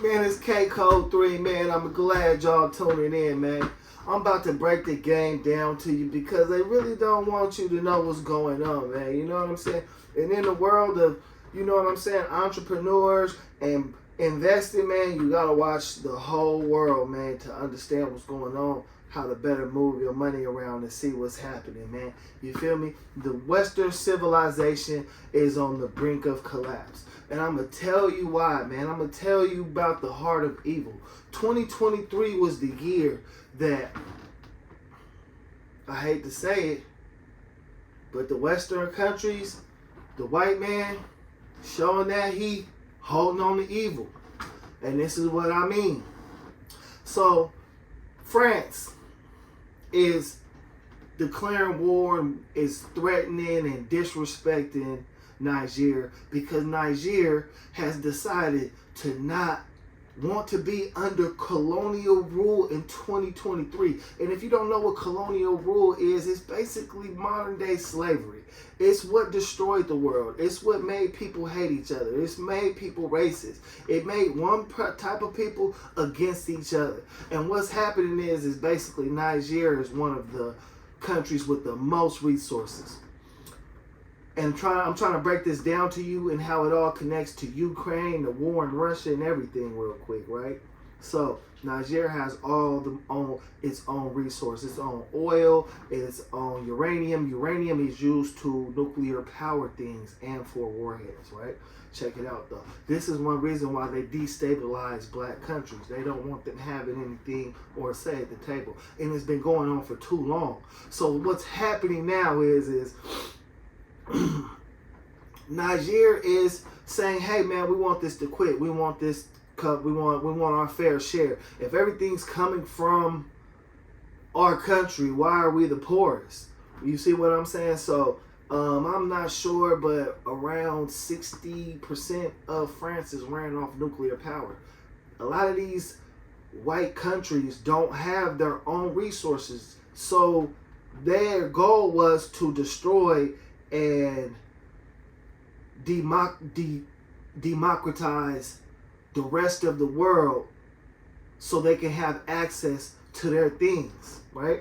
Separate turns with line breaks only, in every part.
Man, it's K Code 3, man. I'm glad y'all tuning in, man. I'm about to break the game down to you because they really don't want you to know what's going on, man. You know what I'm saying? And in the world of, you know what I'm saying, entrepreneurs and investing, man, you got to watch the whole world, man, to understand what's going on, how to better move your money around and see what's happening, man. You feel me? The Western civilization is on the brink of collapse. And I'm going to tell you why, man. I'm going to tell you about the heart of evil. 2023 was the year that, I hate to say it, but the Western countries, the white man, showing that he holding on to evil. And this is what I mean. So, France is declaring war and is threatening and disrespecting Niger because Niger has decided to not want to be under colonial rule in 2023. And if you don't know what colonial rule is, it's basically modern day slavery. It's what destroyed the world. It's what made people hate each other. It's made people racist. It made one type of people against each other. And what's happening is basically Niger is one of the countries with the most resources. And I'm trying to break this down to you and how it all connects to Ukraine, the war in Russia, and everything real quick, right? So Niger has its own resources, its own oil, its own uranium. Uranium is used to nuclear power things and for warheads, right? Check it out, though. This is one reason why they destabilize black countries. They don't want them having anything or say at the table. And it's been going on for too long. So what's happening now is Niger is saying, hey man, we want this to quit. We want this cup. We want our fair share. If everything's coming from our country, why are we the poorest? You see what I'm saying? So I'm not sure, but around 60% of France is ran off nuclear power. A lot of these white countries don't have their own resources. So their goal was to destroy and democratize the rest of the world so they can have access to their things, right?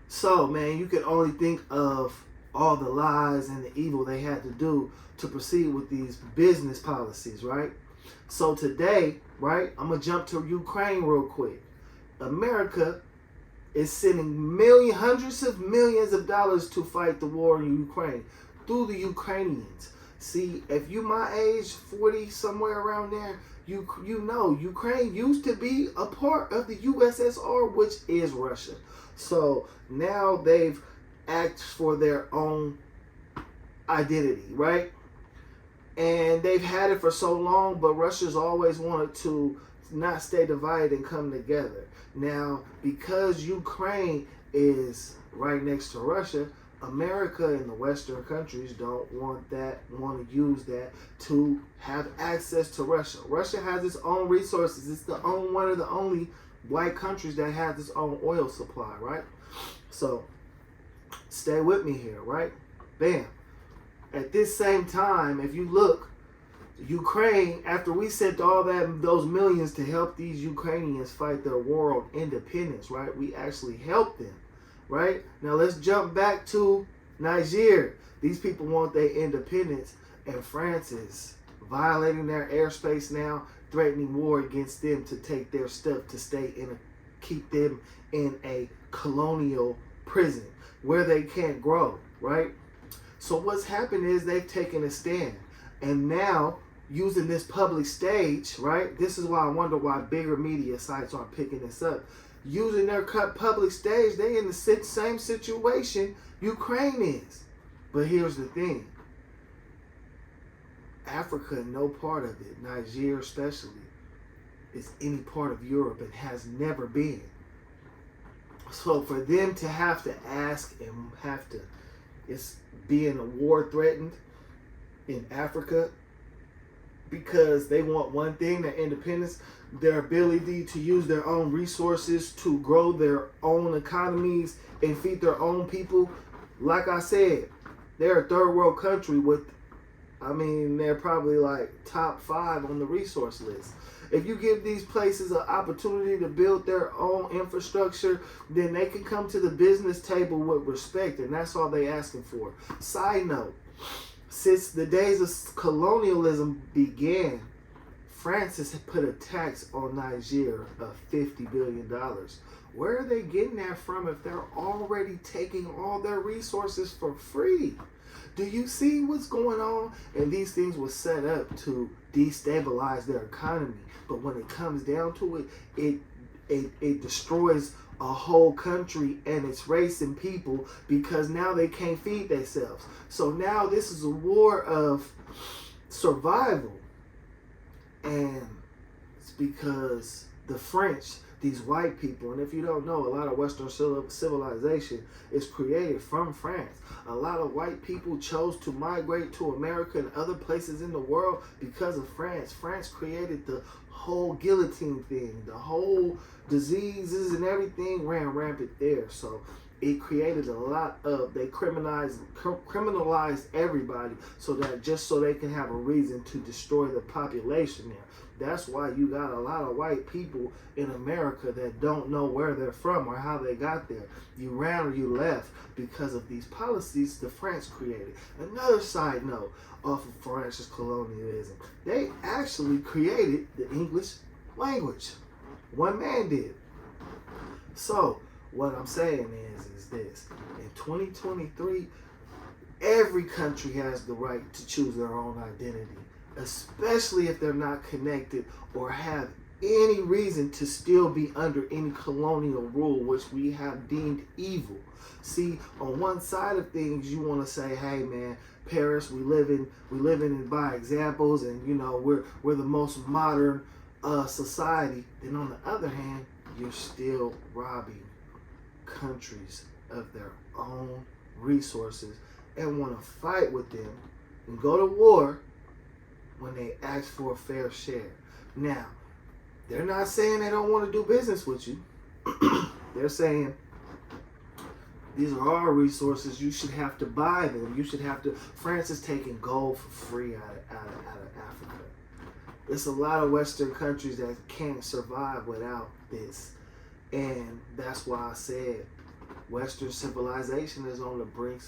So, man, you can only think of all the lies and the evil they had to do to proceed with these business policies, right? So today, right, I'm going to jump to Ukraine real quick. America is sending hundreds of millions of dollars to fight the war in Ukraine through the Ukrainians. See, if you my age, 40, somewhere around there, you know Ukraine used to be a part of the USSR, which is Russia. So now they've asked for their own identity, right? And they've had it for so long, but Russia's always wanted to not stay divided and come together. Now, because Ukraine is right next to Russia, America and the Western countries don't want to use that to have access to Russia. Russia has its own resources. It's one of the only white countries that has its own oil supply, right? So, stay with me here, right? Bam. At this same time, if you look, Ukraine, after we sent all those millions to help these Ukrainians fight their war on independence, right? We actually helped them, right? Now let's jump back to Niger. These people want their independence, and France is violating their airspace now, threatening war against them to take their stuff to keep them in a colonial prison where they can't grow, right? So what's happened is they've taken a stand, and now using this public stage, right? This is why I wonder why bigger media sites aren't picking this up. Using their public stage, they in the same situation Ukraine is. But here's the thing. Africa, no part of it, Niger especially, is any part of Europe and has never been. So for them to have to ask and have to, it's being a war threatened in Africa, because they want one thing, their independence, their ability to use their own resources to grow their own economies and feed their own people. Like I said, they're a third world country with I mean, they're probably like top 5 on the resource list. If you give these places an opportunity to build their own infrastructure, then they can come to the business table with respect, and that's all they asking for. Side note, since the days of colonialism began, France has put a tax on Niger of $50 billion. Where are they getting that from if they're already taking all their resources for free? Do you see what's going on? And these things were set up to destabilize their economy. But when it comes down to it, it destroys a whole country and its race and people, because now they can't feed themselves. So now this is a war of survival. And it's because the French, these white people, and if you don't know, a lot of Western civilization is created from France. A lot of white people chose to migrate to America and other places in the world because of France. France created the whole guillotine thing, the whole diseases and everything ran rampant there. So it created a lot of, they criminalized everybody so that just so they can have a reason to destroy the population there. That's why you got a lot of white people in America that don't know where they're from or how they got there. You ran or you left because of these policies the French created. Another side note off of France's colonialism, they actually created the English language. One man did. So what I'm saying is this. In 2023, every country has the right to choose their own identity, especially if they're not connected or have any reason to still be under any colonial rule, which we have deemed evil. See, on one side of things, you want to say, hey man, Paris, we living by examples, and you know we're the most modern society. Then on the other hand, you're still robbing countries of their own resources and want to fight with them and go to war when they ask for a fair share. Now, they're not saying they don't want to do business with you. They're saying these are our resources. You should have to buy them. You should have to. France is taking gold for free out of Africa. There's a lot of Western countries that can't survive without this. And that's why I said Western civilization is on the brink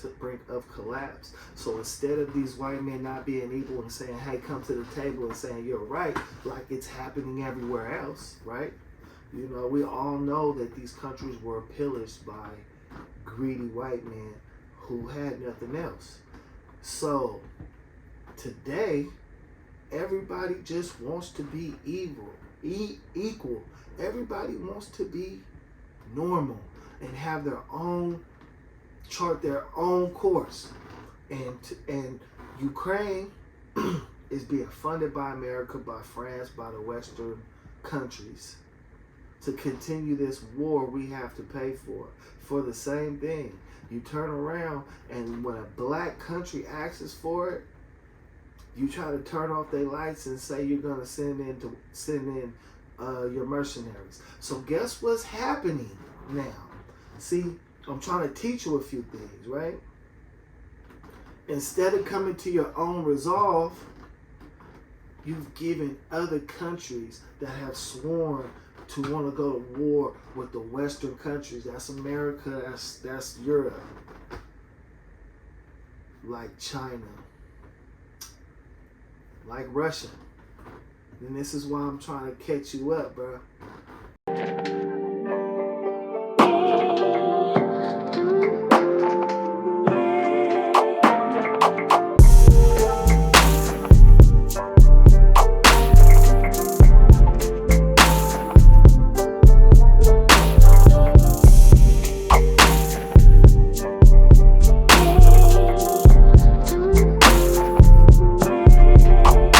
of collapse. So instead of these white men not being equal and saying, hey, come to the table and saying you're right, like it's happening everywhere else, right? You know, we all know that these countries were pillaged by greedy white men who had nothing else. So today, everybody just wants to be equal. Everybody wants to be normal and have their own, chart their own course. And Ukraine is being funded by America, by France, by the Western countries to continue this war we have to pay for the same thing. You turn around and when a black country asks for it, you try to turn off their lights and say you're going to send in your mercenaries. So guess what's happening now? See, I'm trying to teach you a few things, right? Instead of coming to your own resolve, you've given other countries that have sworn to want to go to war with the Western countries. That's America, that's Europe, like China, like Russia. And this is why I'm trying to catch you up, bro.